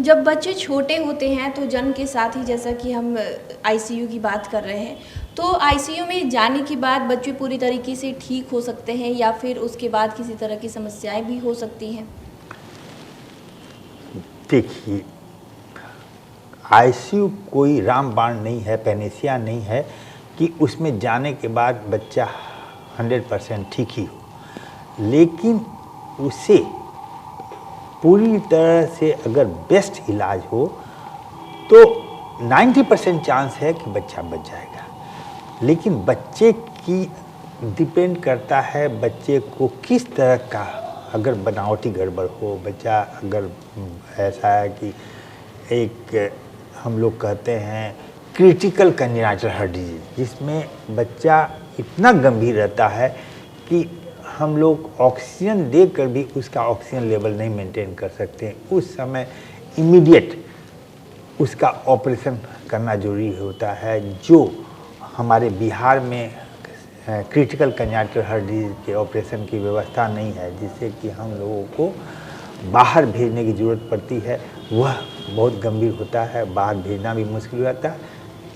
जब बच्चे छोटे होते हैं तो जन्म के साथ ही, जैसा कि हम आईसीयू की बात कर रहे हैं, तो आईसीयू में जाने के बाद बच्चे पूरी तरीके से ठीक हो सकते हैं या फिर उसके बाद किसी तरह की समस्याएं भी हो सकती हैं? देखिए, आईसीयू कोई रामबाण नहीं है, पैनेसिया नहीं है कि उसमें जाने के बाद बच्चा 100% ठीक ही हो। लेकिन उसे पूरी तरह से अगर बेस्ट इलाज हो तो 90% चांस है कि बच्चा बच जाएगा। लेकिन बच्चे की डिपेंड करता है बच्चे को किस तरह का, अगर बनावटी गड़बड़ हो, बच्चा अगर ऐसा है कि एक हम लोग कहते हैं क्रिटिकल कंजेनाइटल हार्ट डिजीज, जिसमें बच्चा इतना गंभीर रहता है कि हम लोग ऑक्सीजन देकर भी उसका ऑक्सीजन लेवल नहीं मेंटेन कर सकते, उस समय इमीडिएट उसका ऑपरेशन करना जरूरी होता है, जो हमारे बिहार में क्रिटिकल कंजेनाइटल हार्ट डिजीज के ऑपरेशन की व्यवस्था नहीं है, जिससे कि हम लोगों को बाहर भेजने की ज़रूरत पड़ती है। वह बहुत गंभीर होता है, बाहर भेजना भी मुश्किल हो जाता है।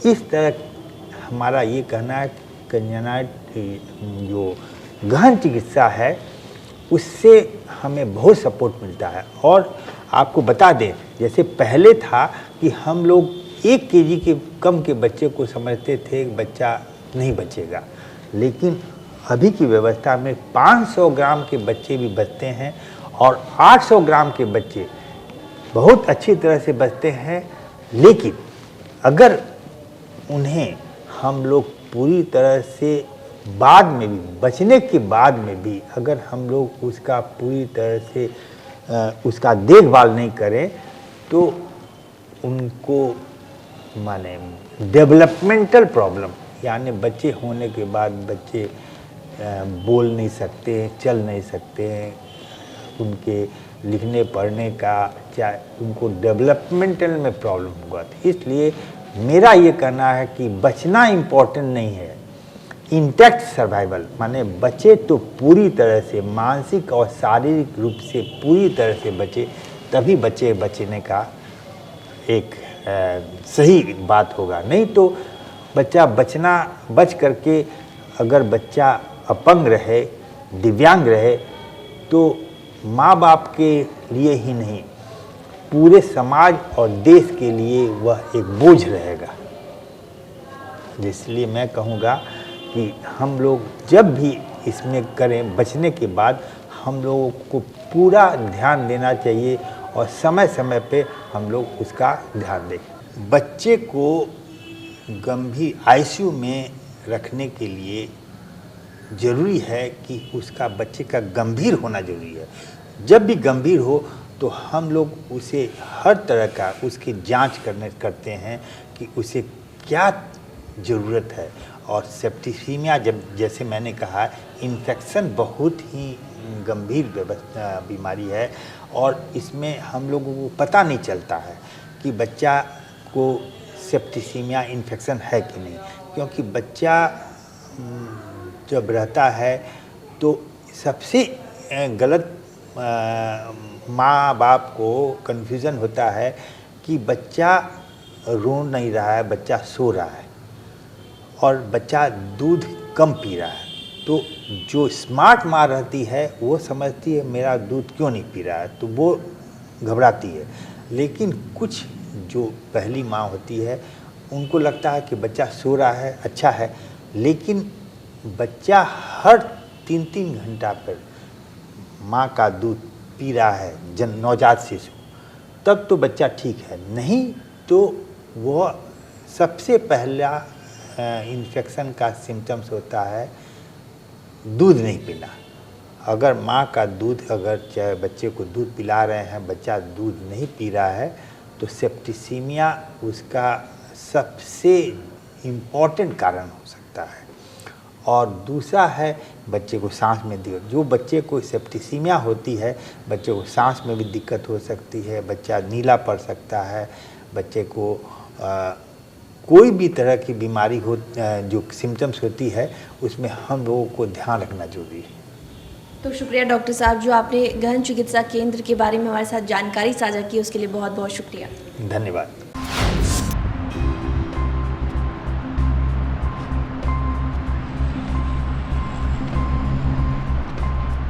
इस तरह हमारा ये कहना है कि कंजेनाइटल जो गहन चिकित्सा है उससे हमें बहुत सपोर्ट मिलता है। और आपको बता दें, जैसे पहले था कि हम लोग 1 केजी के कम के बच्चे को समझते थे कि बच्चा नहीं बचेगा, लेकिन अभी की व्यवस्था में 500 ग्राम के बच्चे भी बचते हैं और 800 ग्राम के बच्चे बहुत अच्छी तरह से बचते हैं। लेकिन अगर उन्हें हम लोग पूरी तरह से बाद में भी, बचने के बाद में भी अगर हम लोग उसका पूरी तरह से उसका देखभाल नहीं करें तो उनको माने डेवलपमेंटल प्रॉब्लम, यानी बच्चे होने के बाद बच्चे बोल नहीं सकते, चल नहीं सकते, उनके लिखने पढ़ने का, चाहे उनको डेवलपमेंटल में प्रॉब्लम होगा। इसलिए मेरा ये कहना है कि बचना इम्पोर्टेंट नहीं है, इंटैक्ट सर्वाइवल, माने बचे तो पूरी तरह से मानसिक और शारीरिक रूप से पूरी तरह से बचे, तभी बचने का एक सही बात होगा। नहीं तो बच्चा बच करके अगर बच्चा अपंग रहे, दिव्यांग रहे, तो माँ बाप के लिए ही नहीं, पूरे समाज और देश के लिए वह एक बोझ रहेगा। इसलिए मैं कहूँगा कि हम लोग जब भी इसमें करें, बचने के बाद हम लोगों को पूरा ध्यान देना चाहिए और समय समय पे हम लोग उसका ध्यान दें। बच्चे को गंभीर आईसीयू में रखने के लिए ज़रूरी है कि उसका बच्चे का गंभीर होना ज़रूरी है। जब भी गंभीर हो तो हम लोग उसे हर तरह का उसकी जांच करते हैं कि उसे क्या ज़रूरत है। और सेप्टिसीमिया, जब जैसे मैंने कहा, इन्फेक्शन बहुत ही गंभीर बीमारी है और इसमें हम लोगों को पता नहीं चलता है कि बच्चा को सेप्टिसीमिया इन्फेक्शन है कि नहीं, क्योंकि बच्चा जब रहता है तो सबसे गलत माँ बाप को कन्फ्यूज़न होता है कि बच्चा रो नहीं रहा है, बच्चा सो रहा है और बच्चा दूध कम पी रहा है। तो जो स्मार्ट माँ रहती है वो समझती है मेरा दूध क्यों नहीं पी रहा है, तो वो घबराती है। लेकिन कुछ जो पहली माँ होती है उनको लगता है कि बच्चा सो रहा है, अच्छा है, लेकिन बच्चा हर 3-3 घंटा पर माँ का दूध पी रहा है, नवजात शिशु, तब तो बच्चा ठीक है। नहीं तो वह सबसे पहला इन्फेक्शन का सिम्टम्स होता है दूध नहीं पीना। अगर माँ का दूध, अगर चाहे बच्चे को दूध पिला रहे हैं, बच्चा दूध नहीं पी रहा है, तो सेप्टिसीमिया उसका सबसे इम्पॉर्टेंट कारण हो सकता है। और दूसरा है बच्चे को सांस में दिक्कत। जो बच्चे को सेप्टिसीमिया होती है, बच्चे को सांस में भी दिक्कत हो सकती है, बच्चा नीला पड़ सकता है, बच्चे को कोई भी तरह की बीमारी हो, जो सिम्टम्स होती है, उसमें हम लोगों को ध्यान रखना जरूरी है। तो शुक्रिया डॉक्टर साहब, जो आपने गहन चिकित्सा केंद्र के बारे में हमारे साथ जानकारी साझा की, उसके लिए बहुत बहुत शुक्रिया। धन्यवाद।